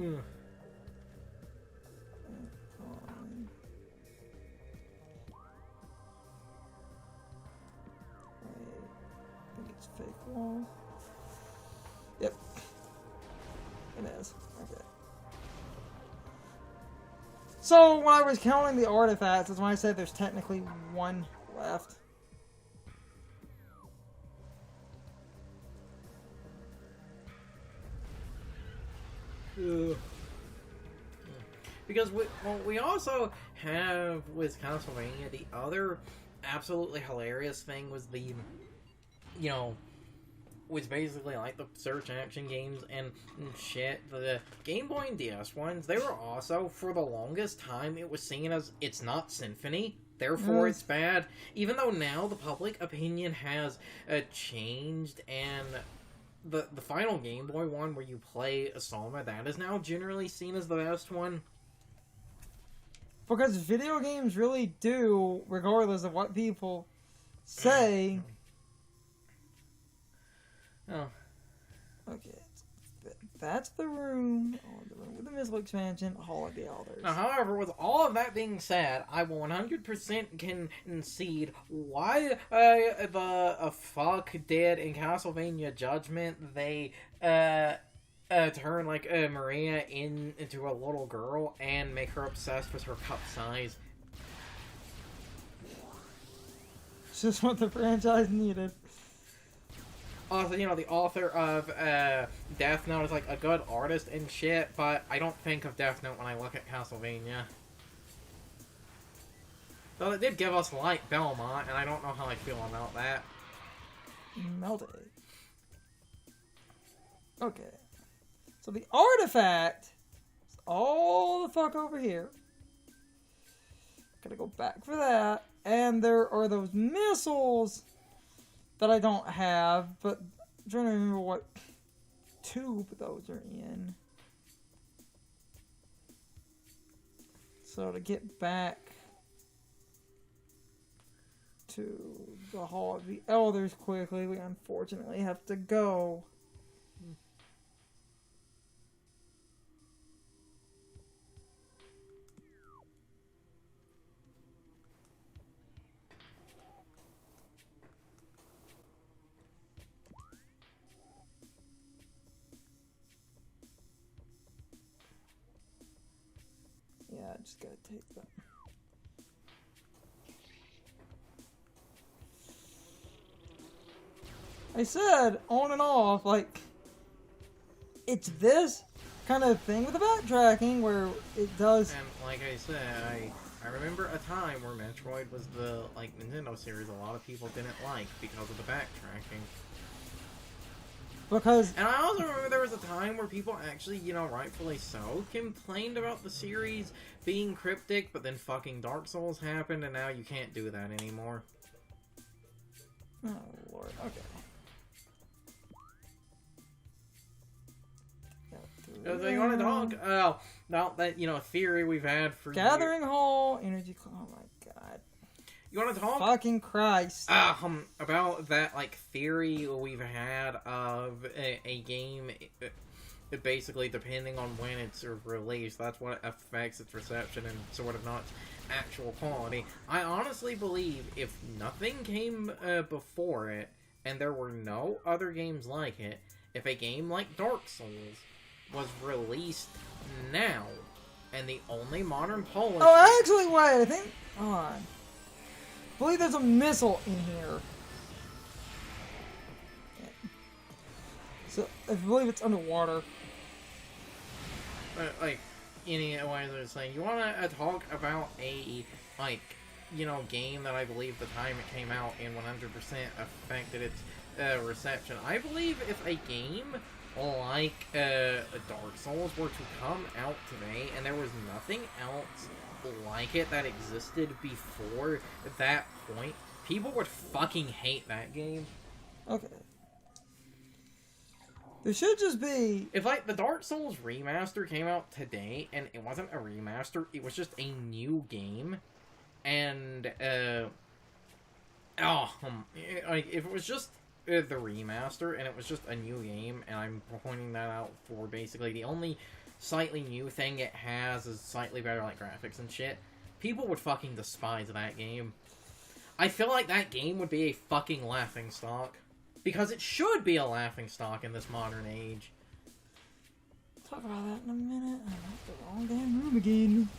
Mm. I think it's fake wall. Yep. It is. Okay. So when I was counting the artifacts, that's when I said there's technically one left. Because we also have with Castlevania, the other absolutely hilarious thing was was basically like the search action games and shit. The Game Boy and DS ones, they were also, for the longest time, it was seen as it's not Symphony, therefore it's bad. Even though now the public opinion has changed, and the final Game Boy one where you play Asoma, that is now generally seen as the best one. Because video games really do, regardless of what people say. Oh. Okay. That's the room. Oh, the room with the missile expansion. Hall of the Elders. Now, however, with all of that being said, I will 100% concede why the fuck did in Castlevania Judgment they turn like Maria into a little girl and make her obsessed with her cup size. It's just what the franchise needed. Also, the author of Death Note is like a good artist and shit, but I don't think of Death Note when I look at Castlevania. Though it did give us Light Belmont, and I don't know how I feel about that. Melted. Okay. So the artifact is all the fuck over here. Gotta go back for that. And there are those missiles that I don't have, but I'm trying to remember what tube those are in. So to get back to the Hall of the Elders quickly, we unfortunately have to go. Yeah, I just gotta take that. I said on and off, like, it's this kind of thing with the backtracking where it does. And like I said, I remember a time where Metroid was the Nintendo series a lot of people didn't like because of the backtracking. Because... And I also remember there was a time where people actually, rightfully so, complained about the series being cryptic, but then fucking Dark Souls happened, and now you can't do that anymore. Oh, Lord. Okay. So you want to talk about that, theory we've had for Gathering years. Hall, Energy... Oh, my God. You want to talk? Fucking Christ. About that, theory we've had of a game, basically, depending on when it's released, that's what affects its reception and sort of not its actual quality. I honestly believe if nothing came before it, and there were no other games like it, if a game like Dark Souls was released now, and the only modern Polish... Oh, actually, wait, I think... Hold on. I believe there's a missile in here. So, I believe it's underwater. Anyway, they're saying, you want to talk about a, game that I believe the time it came out in 100% affected its reception. I believe if a game like Dark Souls were to come out today and there was nothing else like it that existed before that point, people would fucking hate that game. Okay. There should just be... If, the Dark Souls remaster came out today, and it wasn't a remaster, it was just a new game, and, if it was just the remaster, and it was just a new game, and I'm pointing that out for basically the only slightly new thing it has is slightly better like graphics and shit, people would fucking despise that game. I feel like that game would be a fucking laughingstock. Because it should be a laughingstock in this modern age. Talk about that in a minute. I'm at the wrong damn room again.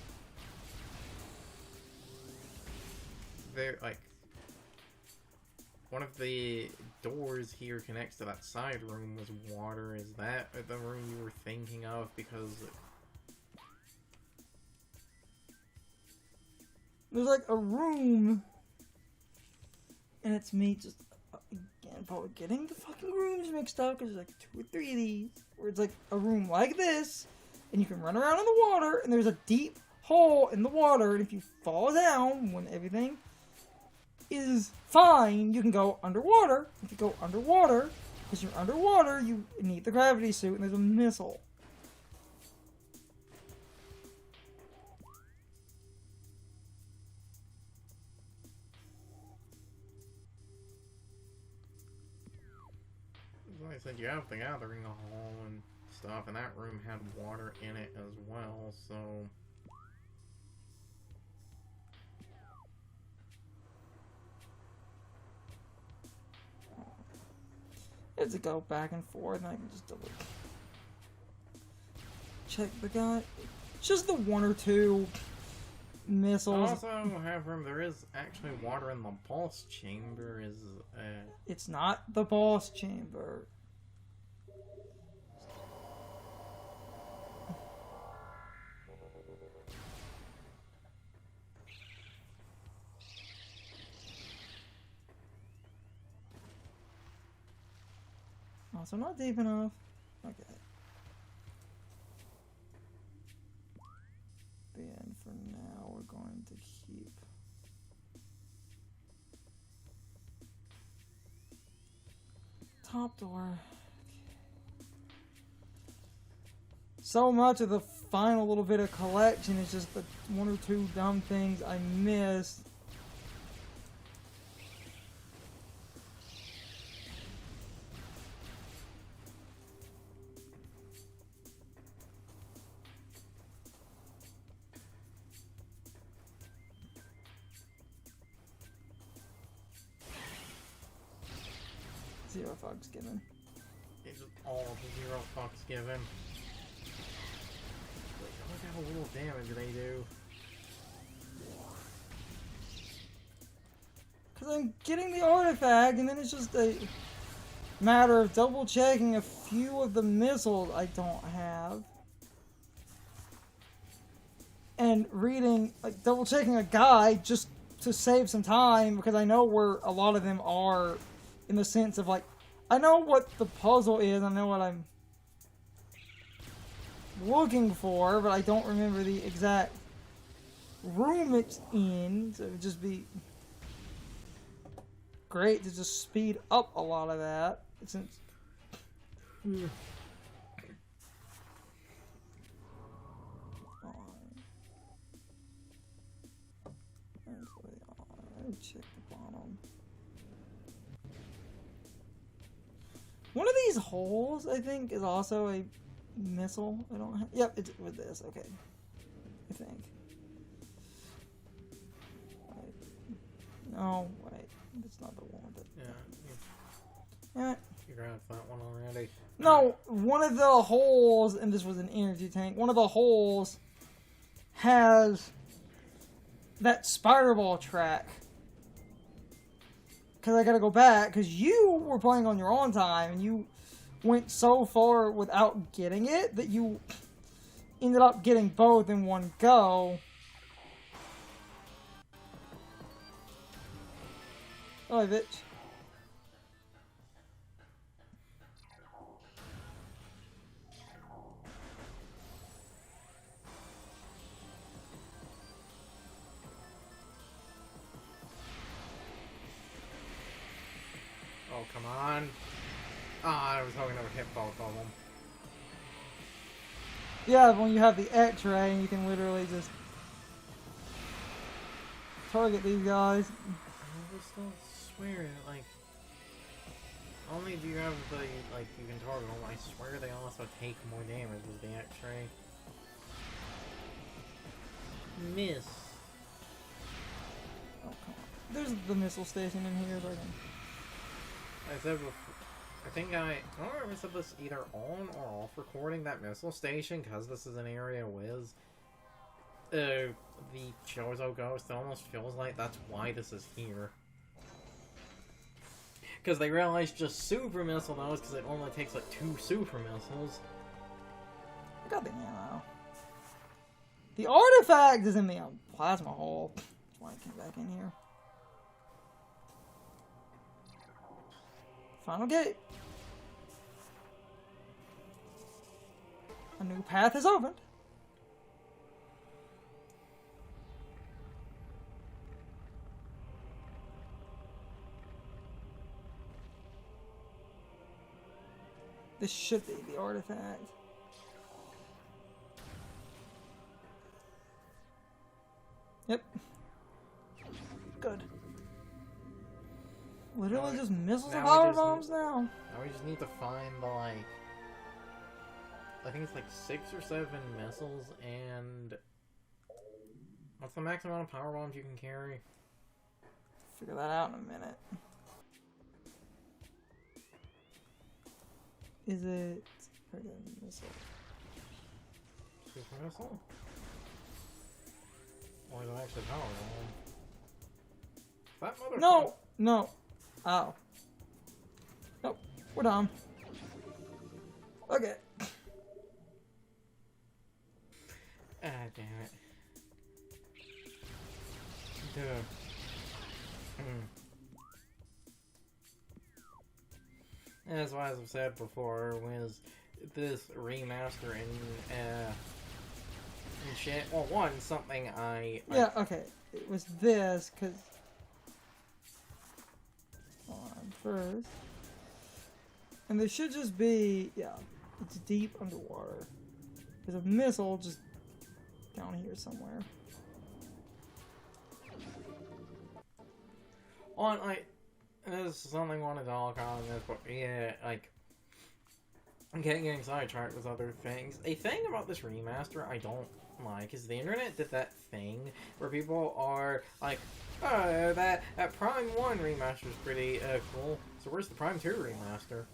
There, like, one of the doors here connects to that side room was water. Is that the room you were thinking of? Because there's like a room, and it's me just again probably getting the fucking rooms mixed up because there's like 2 or 3 of these where it's like a room like this, and you can run around in the water, and there's a deep hole in the water, and if you fall down when everything is fine, you can go underwater. If you go underwater, because you're underwater, you need the gravity suit, and there's a missile. like I said, you have the gathering hall and stuff, and that room had water in it as well, so I have to go back and forth, and I can just double check the guy. It's just the 1 or 2 missiles. Also, however, there is actually water in the boss chamber. It's not the boss chamber. Also not deep enough. Okay. Then for now we're going to keep top door. So much of the final little bit of collection is just the 1 or 2 dumb things I missed. Zero fucks given. It's just all the 0 fucks given. Like, look how little damage they do. Because I'm getting the artifact, and then it's just a matter of double checking a few of the missiles I don't have. And reading, like, double checking a guide just to save some time, because I know where a lot of them are, in the sense of, like, I know what the puzzle is, I know what I'm looking for, but I don't remember the exact room it's in, so it would just be great to just speed up a lot of that, since check the bottom. One of these holes, I think, is also a missile. I don't have. Yep, it's with this. Okay, I think. Wait. No, wait. It's not the one with it. Yeah. You grabbed that one already. No, one of the holes, and this was an energy tank. One of the holes has that spider ball track. Because I gotta go back, because you were playing on your own time, and you went so far without getting it, that you ended up getting both in one go. Oh, bitch. Oh, come on. Ah, I was hoping I would hit both of them. Yeah, when you have the X-ray, you can literally just target these guys. I just don't swear, like, only if you have the, like, you can target them. I swear they also take more damage with the X-ray. Miss. Oh, come on. There's the missile station in here, so I can... I said before, I think I don't remember if I said this either on or off recording, that missile station, because this is an area whiz. The Chozo Ghost, it almost feels like that's why this is here. Because they realized just super missile knows, because it only takes like 2 super missiles. I got the ammo. The artifact is in the plasma hole. That's why I came back in here. Final gate. A new path is opened. This should be the artifact. Yep. Good. Literally just missiles and power bombs now. Now we just need to find the, like... I think it's like 6 or 7 missiles, and... What's the max amount of power bombs you can carry? Figure that out in a minute. Is it... missile? Super missile? Or is it actually power bomb? That motherfucker... No! No! Ow. Nope. We're done. Okay. Ah, damn it. Duh. As I've said before, was this remaster and shit. Well, one, something Yeah, okay. It was this, because... on first. And there should just be... Yeah, it's deep underwater. There's a missile just down here somewhere. On, like... This is something I wanted to talk on this, but yeah, like... I'm getting sidetracked with other things. A thing about this remaster I don't like is the internet did that thing where people are like, oh, that Prime 1 remaster is pretty cool. So where's the Prime 2 remaster?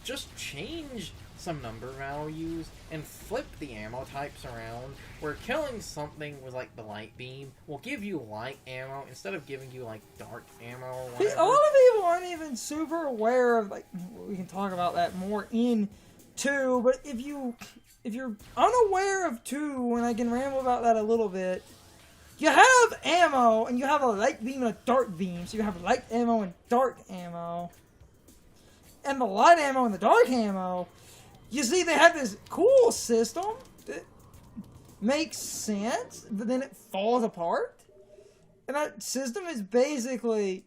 Just change some number values and flip the ammo types around, where killing something with like the light beam will give you light ammo instead of giving you like dark ammo or whatever. A lot of people aren't even super aware of, like, we can talk about that more in 2, but if you're unaware of 2, and I can ramble about that a little bit, you have ammo, and you have a light beam and a dark beam, so you have light ammo and dark ammo. And the light ammo and the dark ammo, you see they have this cool system that makes sense, but then it falls apart. And that system is basically,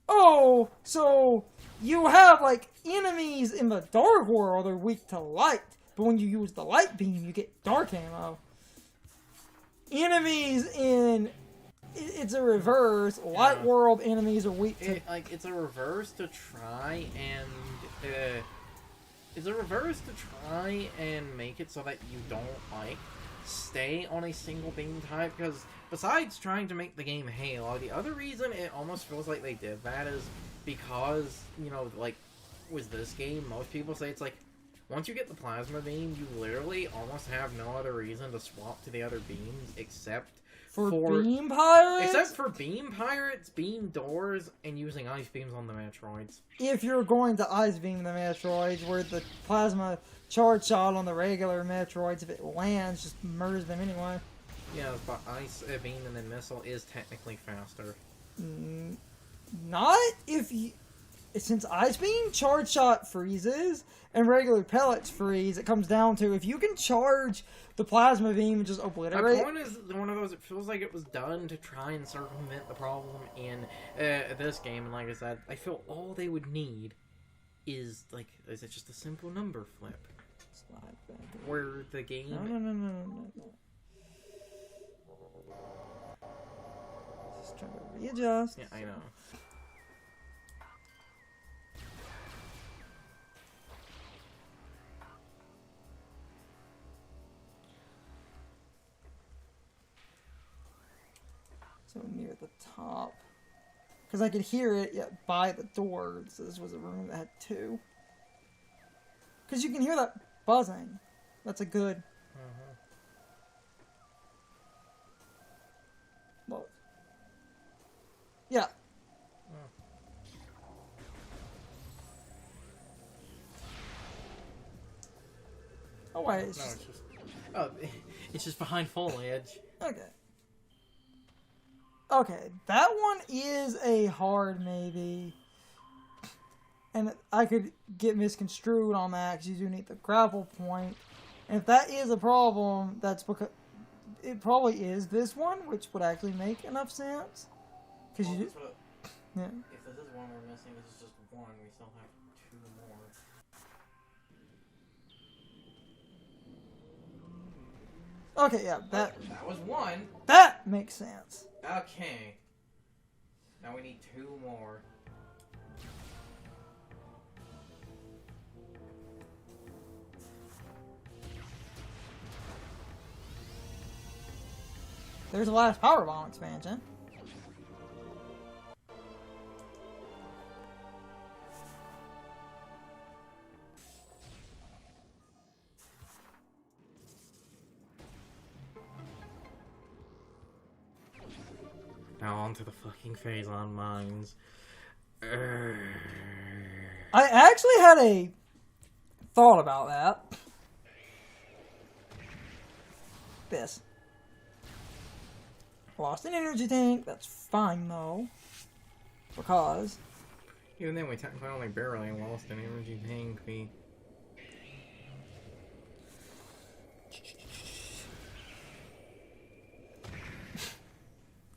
oh, so you have, like, enemies in the dark world are weak to light, but when you use the light beam, you get dark ammo. Enemies in... It's a reverse. Light world enemies are weak to... It's a reverse to try and... it's a reverse to try and make it so that you don't, like, stay on a single beam type, because besides trying to make the game Halo, the other reason it almost feels like they did that is because, you know, like, with this game, most people say it's like, once you get the plasma beam, you literally almost have no other reason to swap to the other beams except for beam pirates? Except for beam pirates, beam doors, and using ice beams on the Metroids. If you're going to ice beam the Metroids, where the plasma charge shot on the regular Metroids, if it lands, just murders them anyway. Yeah, but ice beam and then missile is technically faster. Not if you... Since ice beam, charge shot freezes, and regular pellets freeze, it comes down to if you can charge the plasma beam and just obliterate... My point is one of those, it feels like it was done to try and circumvent the problem in this game, and like I said, I feel all they would need is, like, is it just a simple number flip? Slide back. Where the game... No. Just trying to readjust. Yeah, I know. So near the top. Because I could hear it by the door. So this was a room that had 2. Because you can hear that buzzing. That's a good... Look. Yeah. Oh wait, it's just... It's just behind foliage. Okay. Okay, that one is a hard maybe. And I could get misconstrued on that because you do need the grapple point. And if that is a problem, that's because it probably is this one, which would actually make enough sense. Because you do... Yeah. If this is one we're missing, this is just one. We still have 2 more. Okay, yeah, that was 1. That makes sense. Okay. Now we need 2 more. There's the last power bomb expansion. Now on to the fucking Phazon mines. I actually had a thought about that. This. Lost an energy tank, that's fine though. Because... Even then, we technically only barely lost an energy tank.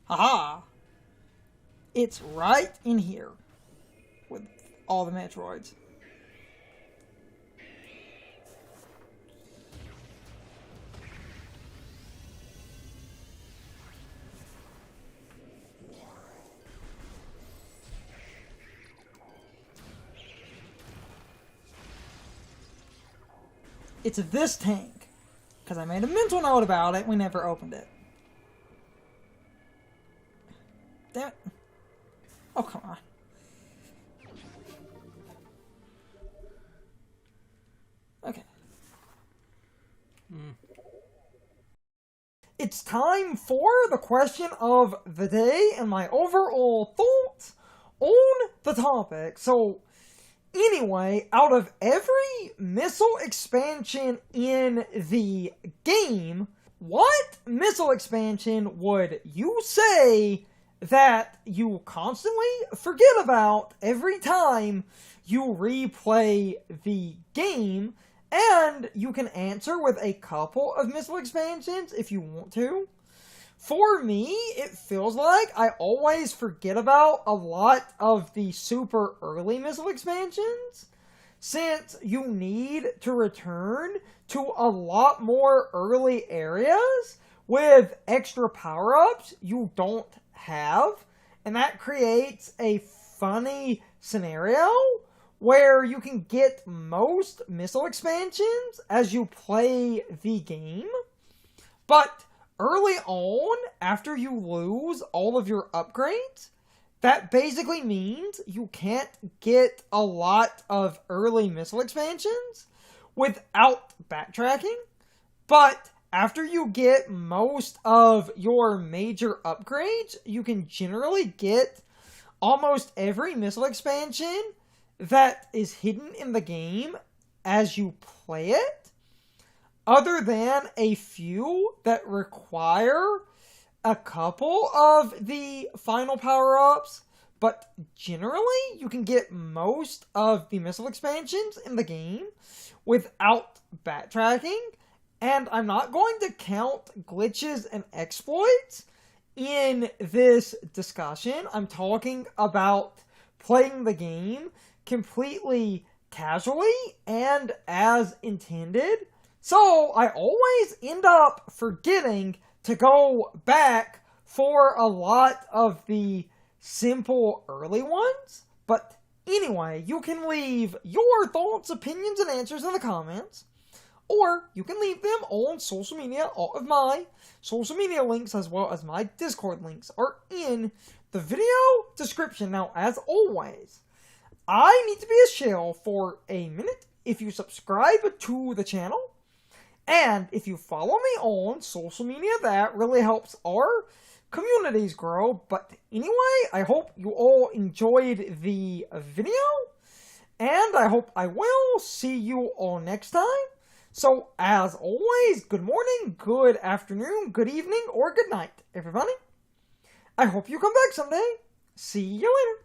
Haha! It's right in here. With all the Metroids. It's this tank. Because I made a mental note about it. We never opened it. Damn it. Oh, come on. Okay. It's time for the question of the day and my overall thoughts on the topic. So... Anyway, out of every missile expansion in the game, what missile expansion would you say that you constantly forget about every time you replay the game? And you can answer with a couple of missile expansions if you want to. For me, it feels like I always forget about a lot of the super early missile expansions, since you need to return to a lot more early areas with extra power-ups you don't have, and that creates a funny scenario where you can get most missile expansions as you play the game, but early on, after you lose all of your upgrades, that basically means you can't get a lot of early missile expansions without backtracking. But after you get most of your major upgrades, you can generally get almost every missile expansion that is hidden in the game as you play it. Other than a few that require a couple of the final power-ups, but generally you can get most of the missile expansions in the game without backtracking, and I'm not going to count glitches and exploits in this discussion. I'm talking about playing the game completely casually and as intended. So, I always end up forgetting to go back for a lot of the simple early ones. But anyway, you can leave your thoughts, opinions, and answers in the comments or you can leave them on social media. All of my social media links, as well as my Discord links, are in the video description. Now, as always, I need to be a shill for a minute. If you subscribe to the channel, and if you follow me on social media, that really helps our communities grow. But anyway, I hope you all enjoyed the video, and I hope I will see you all next time. So, as always, good morning, good afternoon, good evening, or good night, everybody. I hope you come back someday. See you later.